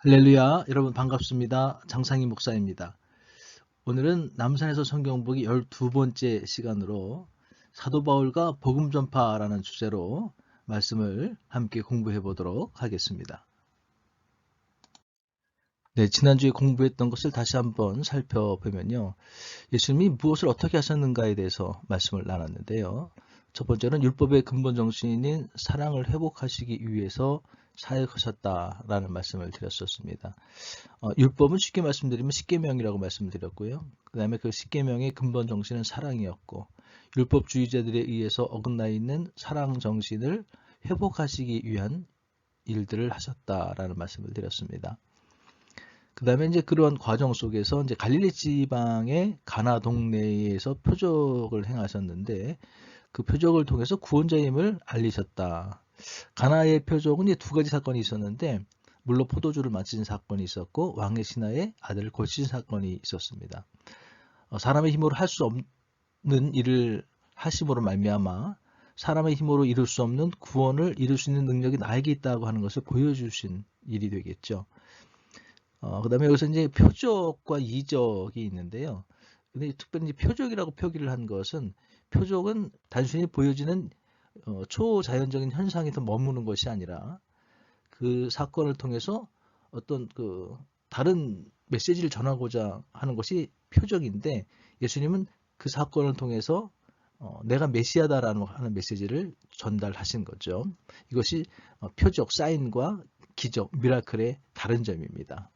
할렐루야, 여러분 반갑습니다. 장상희 목사입니다. 오늘은 남산에서 성경 보기 12번째 시간으로 사도 바울과 복음 전파라는 주제로 말씀을 함께 공부해 보도록 하겠습니다. 네, 지난주에 공부했던 것을 다시 한번 살펴보면요. 예수님이 무엇을 어떻게 하셨는가에 대해서 말씀을 나눴는데요. 첫 번째는 율법의 근본 정신인 사랑을 회복하시기 위해서 사역하셨다라는 말씀을 드렸었습니다. 율법은 쉽게 말씀드리면 십계명이라고 말씀드렸고요. 그 다음에 그 십계명의 근본 정신은 사랑이었고, 율법주의자들에 의해서 어긋나 있는 사랑 정신을 회복하시기 위한 일들을 하셨다라는 말씀을 드렸습니다. 그 다음에 이제 그러한 과정 속에서 이제 갈릴리 지방의 가나 동네에서 표적을 행하셨는데, 그 표적을 통해서 구원자임을 알리셨다. 가나의 표적은 이제 두 가지 사건이 있었는데, 물로 포도주를 마신 사건이 있었고, 왕의 신하의 아들을 고친 사건이 있었습니다. 사람의 힘으로 할 수 없는 일을 하심으로 말미암아 사람의 힘으로 이룰 수 없는 구원을 이룰 수 있는 능력이 나에게 있다고 하는 것을 보여주신 일이 되겠죠. 그 다음에 여기서 이제 표적과 이적이 있는데요. 근데 특별히 표적이라고 표기를 한 것은, 표적은 단순히 보여지는 초자연적인 현상에서 머무는 것이 아니라 그 사건을 통해서 어떤 그 다른 메시지를 전하고자 하는 것이 표적인데, 예수님은 그 사건을 통해서 내가 메시아다라는 하는 메시지를 전달하신 거죠. 이것이 표적, 사인과 기적, 미라클의 다른 점입니다.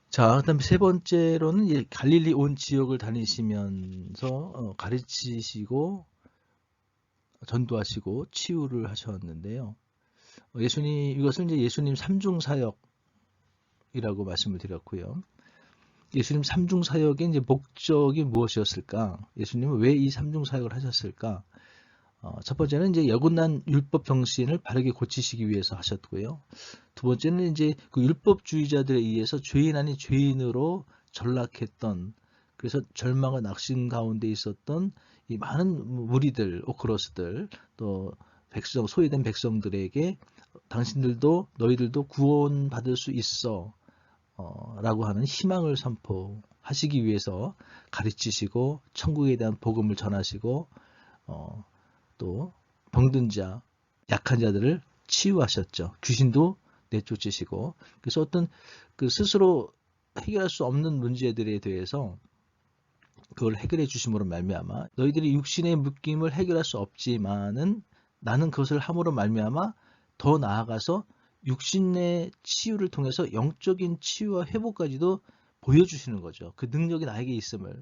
자, 그다음에 세 번째로는 갈릴리 온 지역을 다니시면서 가르치시고 전도하시고 치유를 하셨는데요. 이것을 이제 예수님 삼중 사역이라고 말씀을 드렸고요. 예수님 삼중 사역의 이제 목적이 무엇이었을까? 예수님은 왜 이 삼중 사역을 하셨을까? 첫 번째는 이제 여군난 율법 정신을 바르게 고치시기 위해서 하셨고요. 두 번째는 이제 그 율법주의자들에 의해서 죄인 아닌 죄인으로 전락했던, 그래서 절망과 낙심 가운데 있었던 이 많은 무리들, 오크로스들, 또 백성, 소외된 백성들에게 당신들도 너희들도 구원받을 수 있어 라고 하는 희망을 선포하시기 위해서 가르치시고 천국에 대한 복음을 전하시고 또 병든 자, 약한 자들을 치유하셨죠. 귀신도 내쫓으시고, 그래서 어떤 그 스스로 해결할 수 없는 문제들에 대해서 그걸 해결해 주심으로 말미암아 너희들이 육신의 묶임을 해결할 수 없지만은 나는 그것을 함으로 말미암아 더 나아가서 육신의 치유를 통해서 영적인 치유와 회복까지도 보여주시는 거죠. 그 능력이 나에게 있음을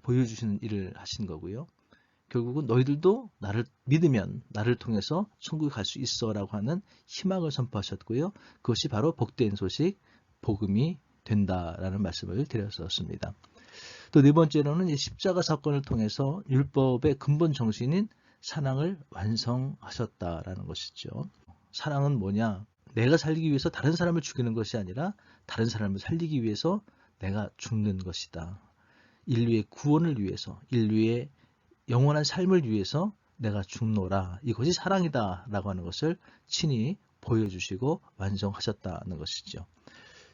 보여주시는 일을 하신 거고요. 결국은 너희들도 나를 믿으면 나를 통해서 천국에 갈 수 있어 라고 하는 희망을 선포하셨고요. 그것이 바로 복된 소식, 복음이 된다라는 말씀을 드렸었습니다. 또 네 번째로는 십자가 사건을 통해서 율법의 근본 정신인 사랑을 완성하셨다라는 것이죠. 사랑은 뭐냐? 내가 살기 위해서 다른 사람을 죽이는 것이 아니라 다른 사람을 살리기 위해서 내가 죽는 것이다. 인류의 구원을 위해서, 인류의 영원한 삶을 위해서 내가 죽노라. 이것이 사랑이다 라고 하는 것을 친히 보여주시고 완성하셨다는 것이죠.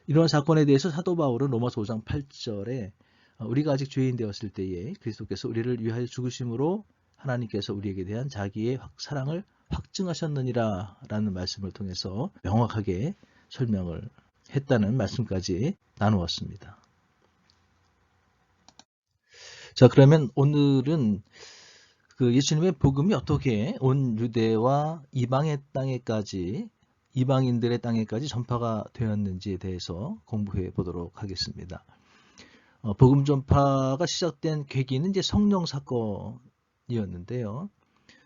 이러한 사건에 대해서 사도 바울은 로마서 5장 8절에 우리가 아직 죄인 되었을 때에 그리스도께서 우리를 위하여 죽으심으로 하나님께서 우리에게 대한 자기의 사랑을 확증하셨느니라 라는 말씀을 통해서 명확하게 설명을 했다는 말씀까지 나누었습니다. 자, 그러면 오늘은 그 예수님의 복음이 어떻게 온 유대와 이방인들의 땅에까지 전파가 되었는지에 대해서 공부해 보도록 하겠습니다. 복음 전파가 시작된 계기는 이제 성령 사건이었는데요.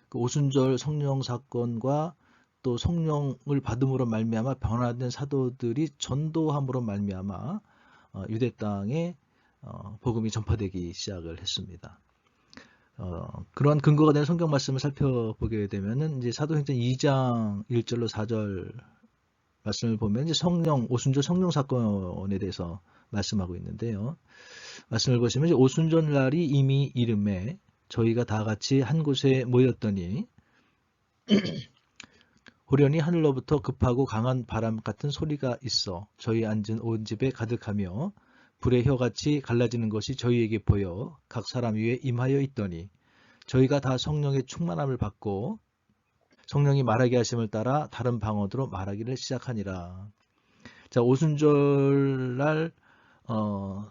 그 오순절 성령 사건과 또 성령을 받음으로 말미암아 변화된 사도들이 전도함으로 말미암아 유대 땅에 복음이 전파되기 시작을 했습니다. 그러한 근거가 되는 성경 말씀을 살펴보게 되면은 이제 사도행전 2장 1절로 4절 말씀을 보면 이제 오순절 성령 사건에 대해서 말씀하고 있는데요. 말씀을 보시면 이제 오순절 날이 이미 이름에 저희가 다 같이 한 곳에 모였더니 호련히 하늘로부터 급하고 강한 바람 같은 소리가 있어 저희 앉은 온 집에 가득하며 불의 혀같이 갈라지는 것이 저희에게 보여 각 사람 위에 임하여 있더니 저희가 다 성령의 충만함을 받고 성령이 말하게 하심을 따라 다른 방언으로 말하기를 시작하니라. 자, 오순절날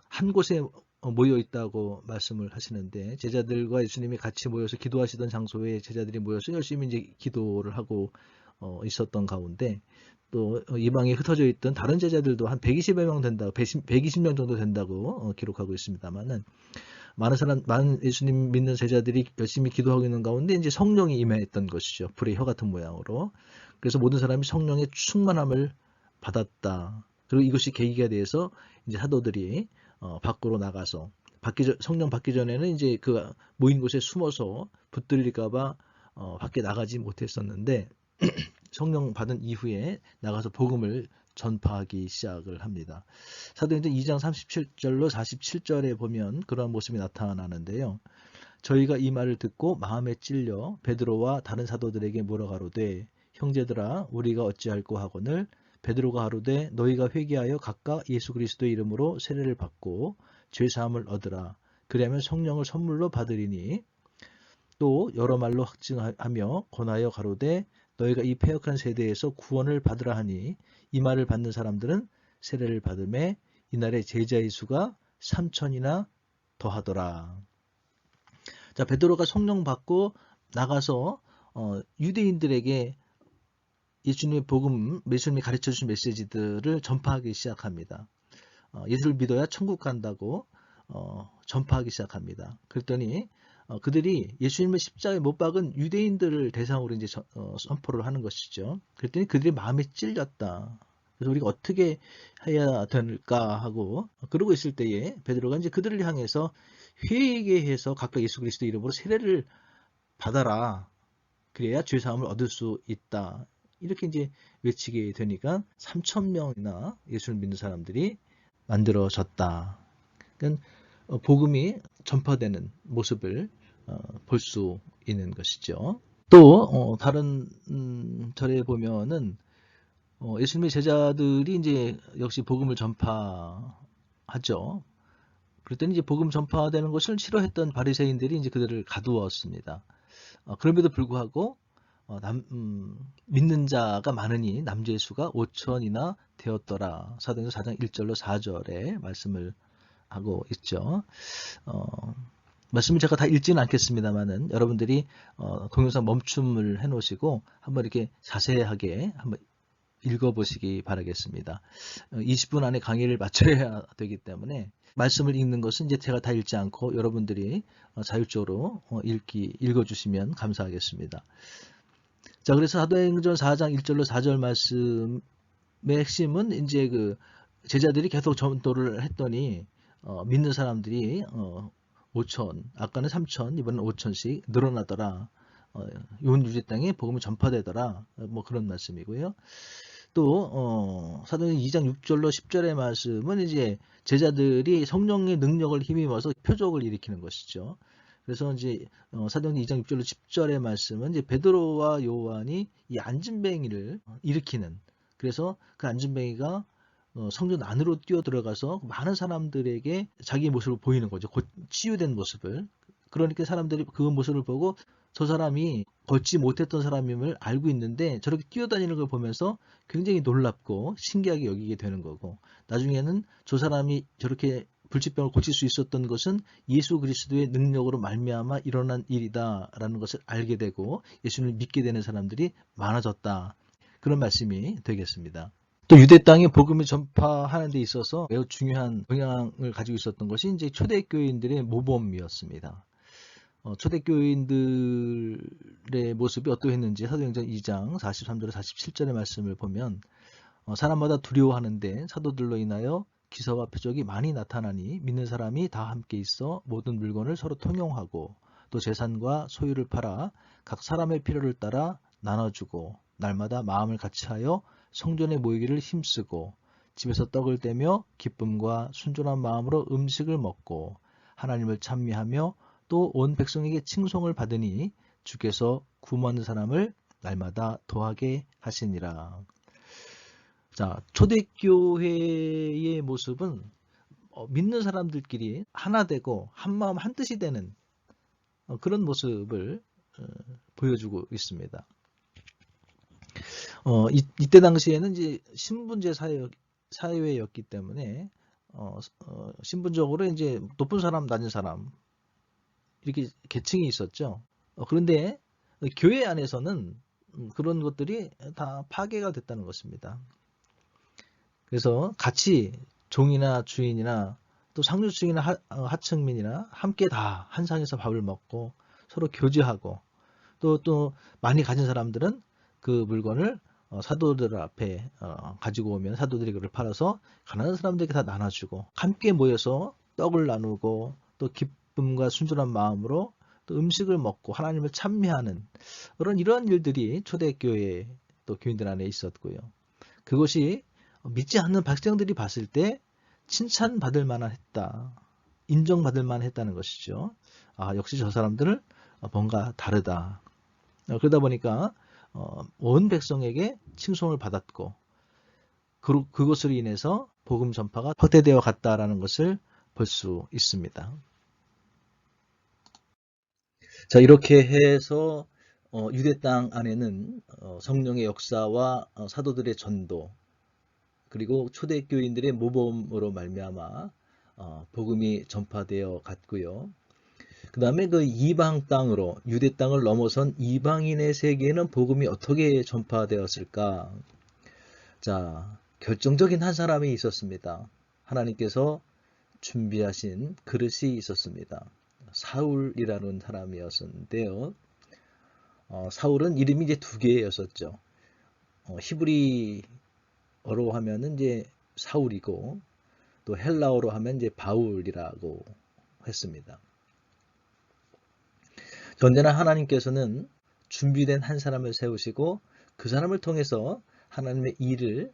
한 곳에 모여 있다고 말씀을 하시는데 제자들과 예수님이 같이 모여서 기도하시던 장소에 제자들이 모여서 열심히 이제 기도를 하고 있었던 가운데 또 이방에 흩어져 있던 다른 제자들도 한 120여 명 된다고 120명 정도 된다고 기록하고 있습니다만은 많은 예수님 믿는 제자들이 열심히 기도하고 있는 가운데 이제 성령이 임했던 것이죠. 불의 혀 같은 모양으로. 그래서 모든 사람이 성령의 충만함을 받았다. 그리고 이것이 계기가 돼서 이제 사도들이 밖으로 나가서 성령 받기 전에는 이제 그 모인 곳에 숨어서 붙들릴까봐 밖에 나가지 못했었는데 성령 받은 이후에 나가서 복음을 전파하기 시작을 합니다. 사도행전 2장 37절로 47절에 보면 그러한 모습이 나타나는데요. 저희가 이 말을 듣고 마음에 찔려 베드로와 다른 사도들에게 물어가로되 형제들아 우리가 어찌할꼬 하거늘 베드로가 하루되 너희가 회개하여 각각 예수 그리스도의 이름으로 세례를 받고 죄사함을 얻으라. 그리하면 성령을 선물로 받으리니 또 여러 말로 확증하며 권하여 가로되 너희가 이 패역한 세대에서 구원을 받으라 하니 이 말을 받는 사람들은 세례를 받음에 이날의 제자의 수가 3천이나 더하더라. 자, 베드로가 성령 받고 나가서 유대인들에게 예수님의 복음, 예수님이 가르쳐 주신 메시지들을 전파하기 시작합니다. 예수를 믿어야 천국 간다고 전파하기 시작합니다. 그랬더니 그들이 예수님의 십자가에 못 박은 유대인들을 대상으로 이제 선포를 하는 것이죠. 그랬더니 그들이 마음에 찔렸다. 그래서 우리가 어떻게 해야 될까 하고 그러고 있을 때에 베드로가 이제 그들을 향해서 회개해서 각각 예수 그리스도 이름으로 세례를 받아라. 그래야 죄 사함을 얻을 수 있다. 이렇게 이제 외치게 되니까 3,000명이나 예수를 믿는 사람들이 만들어졌다. 그러니까 복음이 전파되는 모습을 볼 수 있는 것이죠. 또 다른 절에 보면은 예수님의 제자들이 이제 역시 복음을 전파하죠. 그랬더니 이제 복음 전파되는 것을 싫어했던 바리새인들이 이제 그들을 가두었습니다. 그럼에도 불구하고 믿는 자가 많으니 남자의 수가 5천이나 되었더라. 사도행전 4장 1절로 4절에 말씀을 하고 있죠. 말씀을 제가 다 읽지는 않겠습니다만은 여러분들이 동영상 멈춤을 해 놓으시고 한번 이렇게 자세하게 한번 읽어보시기 바라겠습니다. 20분 안에 강의를 마쳐야 되기 때문에 말씀을 읽는 것은 이제 제가 다 읽지 않고 여러분들이 자율적으로 읽어주시면 감사하겠습니다. 자, 그래서 사도행전 4장 1절로 4절 말씀의 핵심은 이제 그 제자들이 계속 전도를 했더니 믿는 사람들이 5천, 아까는 3천, 이번엔 5천씩 늘어나더라. 온 유대 땅에 복음이 전파되더라. 뭐 그런 말씀이고요. 또 사도행전 2장 6절로 10절의 말씀은 이제 제자들이 성령의 능력을 힘입어서 표적을 일으키는 것이죠. 그래서 이제 사도행전 2장 6절로 10절의 말씀은 이제 베드로와 요한이 이 안진뱅이를 일으키는, 그래서 그 안진뱅이가 성전 안으로 뛰어 들어가서 많은 사람들에게 자기 모습을 보이는 거죠. 곧 치유된 모습을. 그러니까 사람들이 그 모습을 보고 저 사람이 걷지 못했던 사람임을 알고 있는데 저렇게 뛰어다니는 걸 보면서 굉장히 놀랍고 신기하게 여기게 되는 거고, 나중에는 저 사람이 저렇게 불치병을 고칠 수 있었던 것은 예수 그리스도의 능력으로 말미암아 일어난 일이다라는 것을 알게 되고 예수님을 믿게 되는 사람들이 많아졌다. 그런 말씀이 되겠습니다. 또 유대 땅에 복음을 전파하는 데 있어서 매우 중요한 영향을 가지고 있었던 것이 이제 초대교인들의 모범이었습니다. 초대교인들의 모습이 어떠했는지 사도행전 2장 43절에 47절의 말씀을 보면 사람마다 두려워하는데 사도들로 인하여 기사와 표적이 많이 나타나니 믿는 사람이 다 함께 있어 모든 물건을 서로 통용하고 또 재산과 소유를 팔아 각 사람의 필요를 따라 나눠주고 날마다 마음을 같이하여 성전에 모이기를 힘쓰고 집에서 떡을 떼며 기쁨과 순전한 마음으로 음식을 먹고 하나님을 찬미하며 또 온 백성에게 칭송을 받으니 주께서 구원하는 사람을 날마다 더하게 하시니라. 자, 초대교회의 모습은 믿는 사람들끼리 하나 되고 한 마음 한 뜻이 되는 그런 모습을 보여주고 있습니다. 이때 당시에는 이제 신분제 사회였기 때문에 신분적으로 이제 높은 사람, 낮은 사람 이렇게 계층이 있었죠. 그런데 교회 안에서는 그런 것들이 다 파괴가 됐다는 것입니다. 그래서 같이 종이나 주인이나 또 상류층이나 하층민이나 함께 다 한 상에서 밥을 먹고 서로 교제하고 또 많이 가진 사람들은 그 물건을 사도들 앞에 가지고 오면 사도들이 그걸 팔아서 가난한 사람들에게 다 나눠주고 함께 모여서 떡을 나누고 또 기쁨과 순전한 마음으로 또 음식을 먹고 하나님을 찬미하는 이런 일들이 초대교회 또 교인들 안에 있었고요. 그것이 믿지 않는 백성들이 봤을 때 칭찬받을 만했다. 인정받을 만했다는 것이죠. 역시 저 사람들은 뭔가 다르다. 그러다 보니까 온 백성에게 칭송을 받았고 그것으로 인해서 복음 전파가 확대되어 갔다라는 것을 볼 수 있습니다. 자, 이렇게 해서 유대 땅 안에는 성령의 역사와 사도들의 전도 그리고 초대교인들의 모범으로 말미암아 복음이 전파되어 갔고요. 그 다음에 그 이방 땅으로 유대 땅을 넘어선 이방인의 세계에는 복음이 어떻게 전파되었을까? 자, 결정적인 한 사람이 있었습니다. 하나님께서 준비하신 그릇이 있었습니다. 사울이라는 사람이었는데요. 사울은 이름이 이제 두 개였었죠. 히브리어로 하면은 이제 사울이고 또 헬라어로 하면 이제 바울이라고 했습니다. 언제나 하나님께서는 준비된 한 사람을 세우시고 그 사람을 통해서 하나님의 일을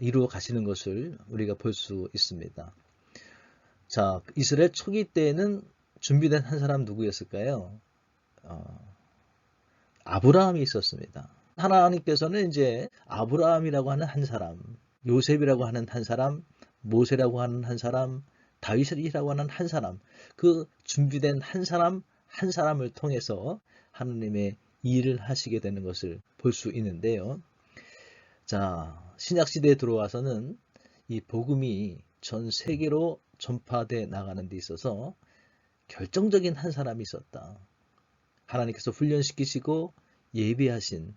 이루어 가시는 것을 우리가 볼 수 있습니다. 자, 이스라엘 초기 때에는 준비된 한 사람 누구였을까요? 아브라함이 있었습니다. 하나님께서는 이제 아브라함이라고 하는 한 사람, 요셉이라고 하는 한 사람, 모세라고 하는 한 사람, 다윗이라고 하는 한 사람, 그 준비된 한 사람을 통해서 하나님의 일을 하시게 되는 것을 볼 수 있는데요. 자, 신약시대에 들어와서는 이 복음이 전 세계로 전파돼 나가는 데 있어서 결정적인 한 사람이 있었다. 하나님께서 훈련시키시고 예비하신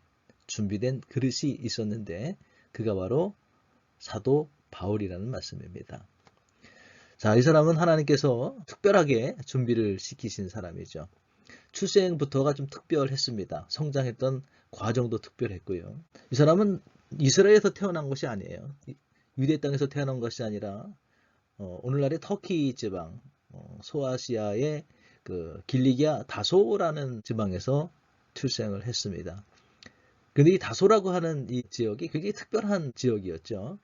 준비된 그릇이 있었는데 그가 바로 사도 바울이라는 말씀입니다. 자, 이 사람은 하나님께서 특별하게 준비를 시키신 사람이죠. 출생부터가 좀 특별했습니다. 성장했던 과정도 특별했고요. 이 사람은 이스라엘에서 태어난 것이 아니에요. 유대 땅에서 태어난 것이 아니라 오늘날의 터키 지방, 소아시아의 그 길리기아 다소라는 지방에서 출생을 했습니다. 근데 이 다소라고 하는 이 지역이 굉장히 특별한 지역이었죠.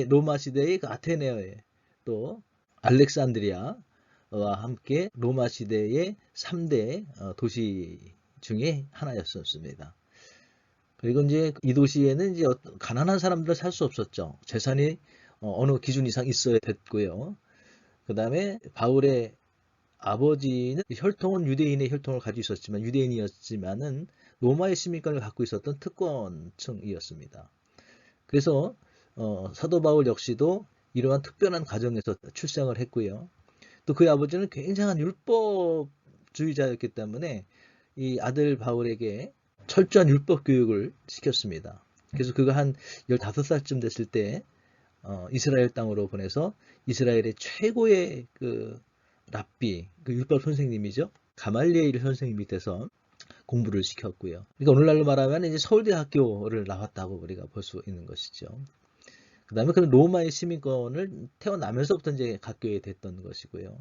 로마 시대의 그 아테네에 또 알렉산드리아와 함께 로마 시대의 3대 도시 중에 하나였었습니다. 그리고 이제 이 도시에는 이제 가난한 사람들 살 수 없었죠. 재산이 어느 기준 이상 있어야 됐고요. 그 다음에 바울의 아버지는 혈통은 유대인의 혈통을 가지고 있었지만 유대인이었지만은 로마의 시민권을 갖고 있었던 특권층이었습니다. 그래서 사도 바울 역시도 이러한 특별한 가정에서 출생을 했고요. 또 그의 아버지는 굉장한 율법주의자였기 때문에 이 아들 바울에게 철저한 율법 교육을 시켰습니다. 그래서 그가 한 15살쯤 됐을 때 이스라엘 땅으로 보내서 이스라엘의 최고의 그 랍비, 그 율법 선생님이죠. 가말리엘 선생님 밑에서 공부를 시켰고요. 그러니까 오늘날로 말하면 이제 서울대학교를 나왔다고 우리가 볼 수 있는 것이죠. 그 다음에 그 로마의 시민권을 태어나면서부터 이제 갖게 됐던 것이고요.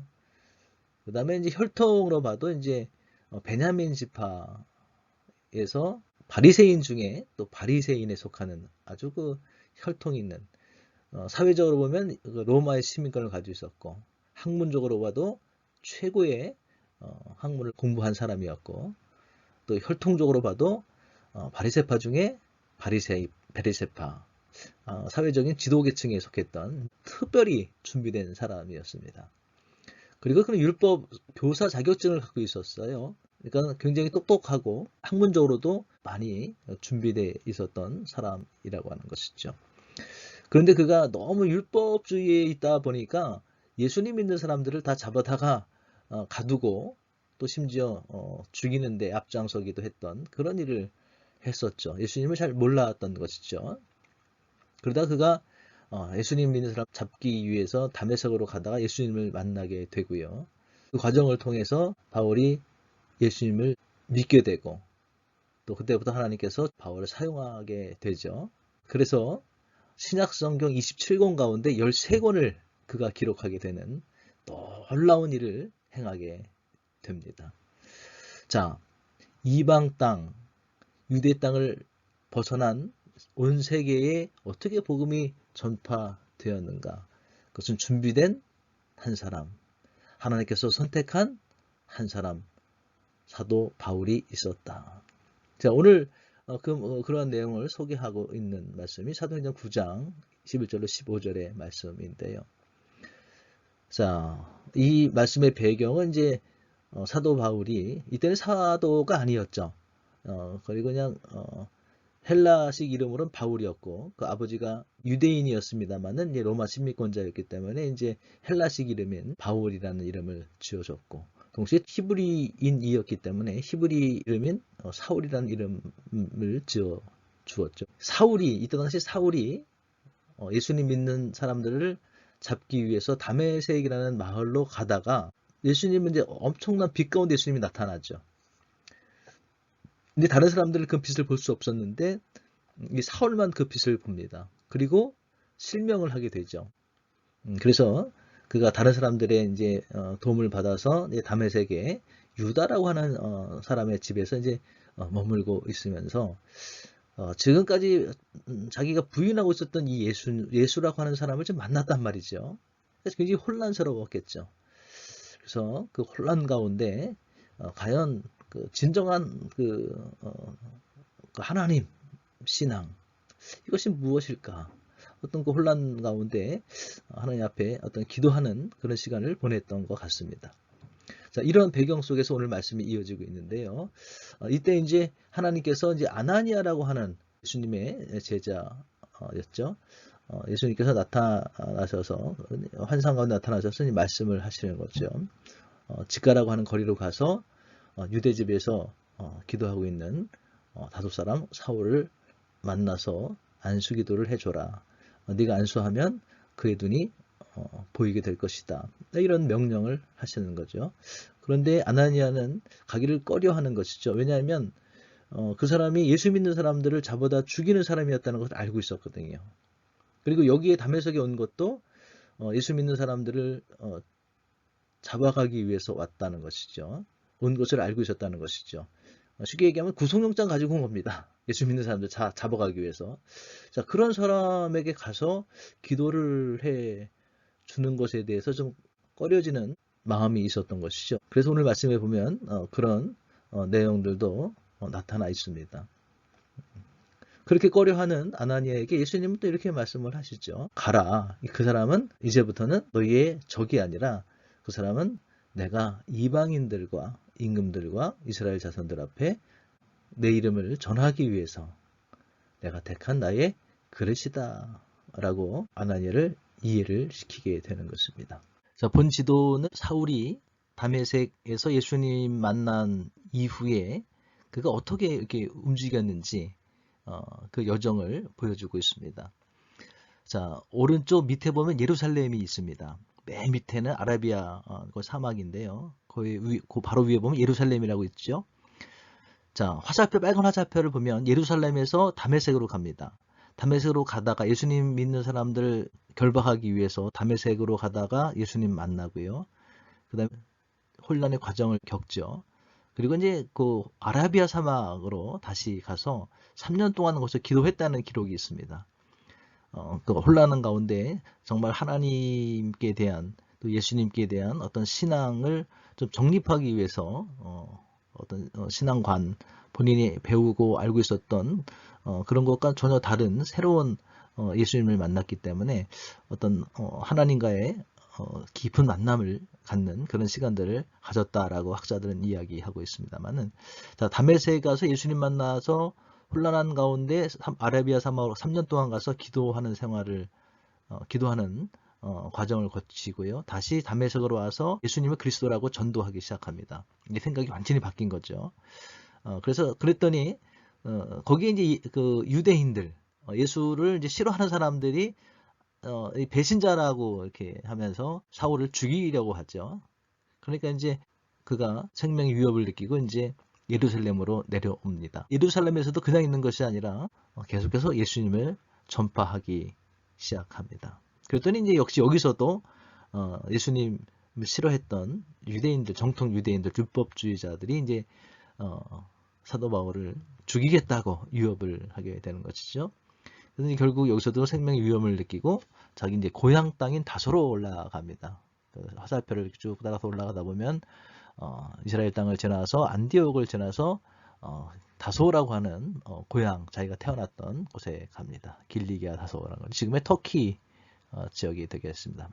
그 다음에 이제 혈통으로 봐도 이제 베냐민 지파에서 바리새인 중에 또 바리새인에 속하는 아주 그 혈통이 있는 사회적으로 보면 로마의 시민권을 가지고 있었고 학문적으로 봐도 최고의 학문을 공부한 사람이었고 또 혈통적으로 봐도 바리새파 중에 베리세파, 사회적인 지도계층에 속했던 특별히 준비된 사람이었습니다. 그리고 그는 율법 교사 자격증을 갖고 있었어요. 그러니까 굉장히 똑똑하고 학문적으로도 많이 준비되어 있었던 사람이라고 하는 것이죠. 그런데 그가 너무 율법주의에 있다 보니까 예수님 믿는 사람들을 다 잡아다가 가두고 또 심지어 죽이는데 앞장서기도 했던 그런 일을 했었죠. 예수님을 잘 몰랐던 것이죠. 그러다 그가 예수님 믿는 사람 잡기 위해서 다메섹으로 가다가 예수님을 만나게 되고요. 그 과정을 통해서 바울이 예수님을 믿게 되고 또 그때부터 하나님께서 바울을 사용하게 되죠. 그래서 신약성경 27권 가운데 13권을 그가 기록하게 되는 놀라운 일을 행하게 됩니다. 자, 이방 땅, 유대 땅을 벗어난 온 세계에 어떻게 복음이 전파되었는가? 그것은 준비된 한 사람, 하나님께서 선택한 한 사람, 사도 바울이 있었다. 자, 오늘 그러한 내용을 소개하고 있는 말씀이 사도행전 9장 11절로 15절의 말씀인데요. 자, 이 말씀의 배경은 이제 사도 바울이 이때는 사도가 아니었죠. 그리고 그냥 헬라식 이름으로는 바울이었고 그 아버지가 유대인이었습니다만은 이제 로마 식민권자였기 때문에 이제 헬라식 이름인 바울이라는 이름을 지어줬고 동시에 히브리인이었기 때문에 히브리 이름인 사울이라는 이름을 지어 주었죠. 사울이 이때 당시 사울이 예수님 믿는 사람들을 잡기 위해서 다메섹이라는 마을로 가다가 예수님은 이제 엄청난 빛 가운데 예수님이 나타나죠. 근데 다른 사람들은 그 빛을 볼 수 없었는데 이 사울만 그 빛을 봅니다. 그리고 실명을 하게 되죠. 그래서 그가 다른 사람들의 이제 도움을 받아서 이제 다메섹에 유다라고 하는 사람의 집에서 이제 머물고 있으면서 지금까지 자기가 부인하고 있었던 이 예수라고 하는 사람을 좀 만났단 말이죠. 그래서 굉장히 혼란스러웠겠죠. 그래서 그 혼란 가운데 과연 그 진정한 그 하나님 신앙 이것이 무엇일까? 어떤 그 혼란 가운데 하나님 앞에 어떤 기도하는 그런 시간을 보냈던 것 같습니다. 자, 이런 배경 속에서 오늘 말씀이 이어지고 있는데요. 이때 이제 하나님께서 이제 아나니아라고 하는 예수님의 제자였죠. 예수님께서 나타나셔서 환상 가운데 나타나셔서 말씀을 하시는 거죠. 직가라고 하는 거리로 가서 유대집에서 기도하고 있는 다섯 사람 사울을 만나서 안수기도를 해줘라. 네가 안수하면 그의 눈이 보이게 될 것이다. 이런 명령을 하시는 거죠. 그런데 아나니아는 가기를 꺼려하는 것이죠. 왜냐하면 그 사람이 예수 믿는 사람들을 잡아다 죽이는 사람이었다는 것을 알고 있었거든요. 그리고 여기에 다메섹에 온 것도 예수 믿는 사람들을 잡아가기 위해서 왔다는 것이죠. 온 것을 알고 있었다는 것이죠. 쉽게 얘기하면 구속영장 가지고 온 겁니다. 예수 믿는 사람들 잡아가기 위해서. 자, 그런 사람에게 가서 기도를 해 주는 것에 대해서 좀 꺼려지는 마음이 있었던 것이죠. 그래서 오늘 말씀에 보면 그런 내용들도 나타나 있습니다. 그렇게 꺼려하는 아나니아에게 예수님은 또 이렇게 말씀을 하시죠. 가라. 그 사람은 이제부터는 너희의 적이 아니라 그 사람은 내가 이방인들과 임금들과 이스라엘 자손들 앞에 내 이름을 전하기 위해서 내가 택한 나의 그릇이다 라고 아나니아를 이해를 시키게 되는 것입니다. 자, 본 지도는 사울이 다메섹에서 예수님 만난 이후에 그가 어떻게 이렇게 움직였는지 그 여정을 보여주고 있습니다. 자, 오른쪽 밑에 보면 예루살렘이 있습니다. 맨 밑에는 아라비아 그 사막인데요. 그 바로 위에 보면 예루살렘이라고 있죠. 자, 화살표, 빨간 화살표를 보면 예루살렘에서 다메섹으로 갑니다. 다메섹으로 가다가 예수님 믿는 사람들 결박하기 위해서 다메섹으로 가다가 예수님 만나고요. 그 다음에 혼란의 과정을 겪죠. 그리고 이제 그 아라비아 사막으로 다시 가서 3년 동안 거기서 기도했다는 기록이 있습니다. 그 혼란한 가운데 정말 하나님께 대한 또 예수님께 대한 어떤 신앙을 좀 정립하기 위해서 어떤 신앙관 본인이 배우고 알고 있었던 그런 것과 전혀 다른 새로운 예수님을 만났기 때문에 어떤 하나님과의 깊은 만남을 갖는 그런 시간들을 가졌다라고 학자들은 이야기하고 있습니다만은, 자, 다메섹에 가서 예수님 만나서 혼란한 가운데 아라비아 사막으로 3년 동안 가서 기도하는 생활을 기도하는 과정을 거치고요. 다시 다메섹으로 와서 예수님을 그리스도라고 전도하기 시작합니다. 이 생각이 완전히 바뀐 거죠. 그래서 그랬더니 거기에 이제 그 유대인들, 예수를 이제 싫어하는 사람들이 이 배신자라고 이렇게 하면서 사울을 죽이려고 하죠. 그러니까 이제 그가 생명의 위협을 느끼고 이제 예루살렘으로 내려옵니다. 예루살렘에서도 그냥 있는 것이 아니라 계속해서 예수님을 전파하기 시작합니다. 그랬더니 이제 역시 여기서도 예수님을 싫어했던 유대인들, 정통 유대인들, 율법주의자들이 이제 사도 바울을 죽이겠다고 위협을 하게 되는 것이죠. 그래서 결국 여기서도 생명의 위험을 느끼고 자기 이제 고향 땅인 다소로 올라갑니다. 화살표를 쭉 따라서 올라가다 보면 이스라엘 땅을 지나서 안디옥을 지나서 다소라고 하는 고향, 자기가 태어났던 곳에 갑니다. 길리기아 다소라는 건 지금의 터키 지역이 되겠습니다만,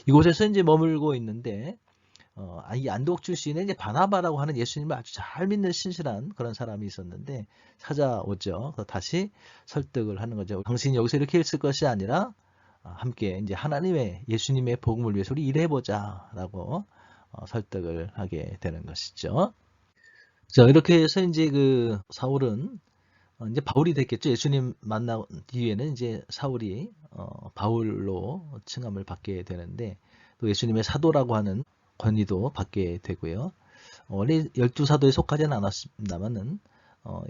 이곳에서 이제 머물고 있는데 이 안독 출신에 이제 바나바라고 하는 예수님을 아주 잘 믿는 신실한 그런 사람이 있었는데 찾아오죠. 다시 설득을 하는 거죠. 당신이 여기서 이렇게 있을 것이 아니라 함께 이제 하나님의 예수님의 복음을 위해서 우리 일해보자라고 설득을 하게 되는 것이죠. 자, 이렇게 해서 이제 그 사울은 이제 바울이 됐겠죠. 예수님 만난 뒤에는 이제 사울이 바울로 칭함을 받게 되는데, 또 예수님의 사도라고 하는 권위도 받게 되고요. 원래 12사도에 속하지는 않았습니다만은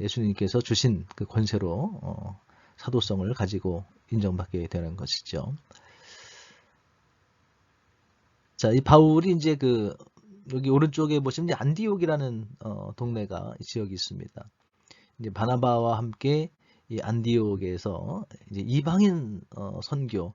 예수님께서 주신 그 권세로 사도성을 가지고 인정받게 되는 것이죠. 자, 이 바울이 이제 그 여기 오른쪽에 보시면 이제 안디옥이라는 동네가 지역이 있습니다. 이제 바나바와 함께 이 안디옥에서 이제 이방인 선교,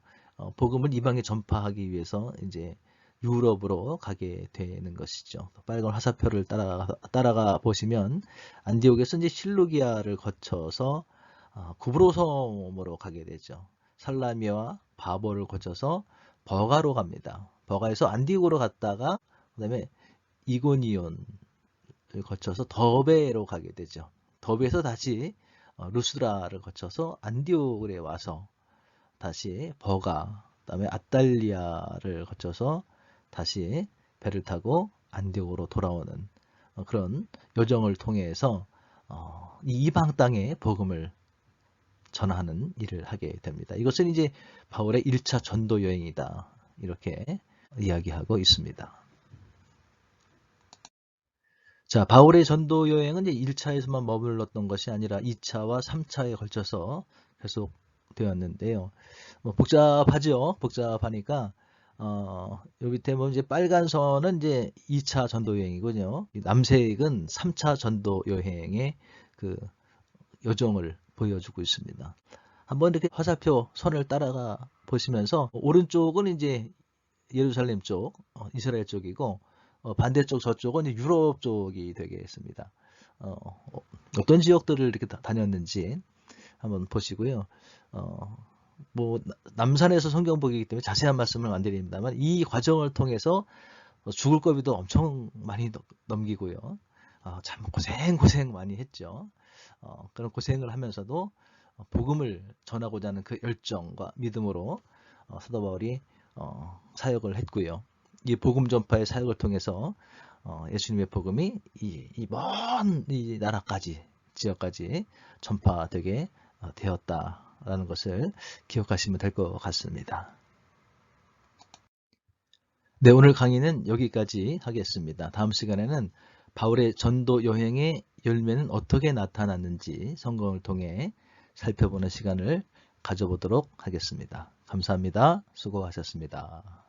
복음을 이방에 전파하기 위해서 이제 유럽으로 가게 되는 것이죠. 빨간 화살표를 따라가 보시면 안디옥에서 이제 실루기아를 거쳐서 구브로섬으로 가게 되죠. 살라미와 바보를 거쳐서 버가로 갑니다. 버가에서 안디옥으로 갔다가 그다음에 이고니온을 거쳐서 더베로 가게 되죠. 더베에서 다시 루스드라를 거쳐서 안디옥에 와서 다시 버가, 그다음에 아달리아를 거쳐서 다시 배를 타고 안디옥으로 돌아오는 그런 여정을 통해서 이 이방 땅에 복음을 전하는 일을 하게 됩니다. 이것은 이제 바울의 1차 전도 여행이다, 이렇게 이야기하고 있습니다. 자, 바울의 전도 여행은 이제 1차에서만 머물렀던 것이 아니라 2차와 3차에 걸쳐서 계속 되었는데요. 복잡하죠. 복잡하니까 여기 밑에 보면 이제 빨간 선은 이제 2차 전도 여행이군요. 남색은 3차 전도 여행의 그 여정을 보여주고 있습니다. 한번 이렇게 화살표 선을 따라가 보시면서 오른쪽은 이제 예루살렘 쪽, 이스라엘 쪽이고 반대쪽 저쪽은 이제 유럽 쪽이 되겠습니다. 어떤 지역들을 이렇게 다녔는지 한번 보시고요. 뭐 남산에서 성경 보기이기 때문에 자세한 말씀을 안 드립니다만 이 과정을 통해서 죽을 고비도 엄청 많이 넘기고요. 참 고생 많이 했죠. 그런 고생을 하면서도 복음을 전하고자 하는 그 열정과 믿음으로 사도 바울이 사역을 했고요. 이 복음 전파의 사역을 통해서 예수님의 복음이 이 먼 이 나라까지, 지역까지 전파되게 되었다라는 것을 기억하시면 될 것 같습니다. 네, 오늘 강의는 여기까지 하겠습니다. 다음 시간에는 바울의 전도 여행의 열매는 어떻게 나타났는지 성경을 통해 살펴보는 시간을 가져보도록 하겠습니다. 감사합니다. 수고하셨습니다.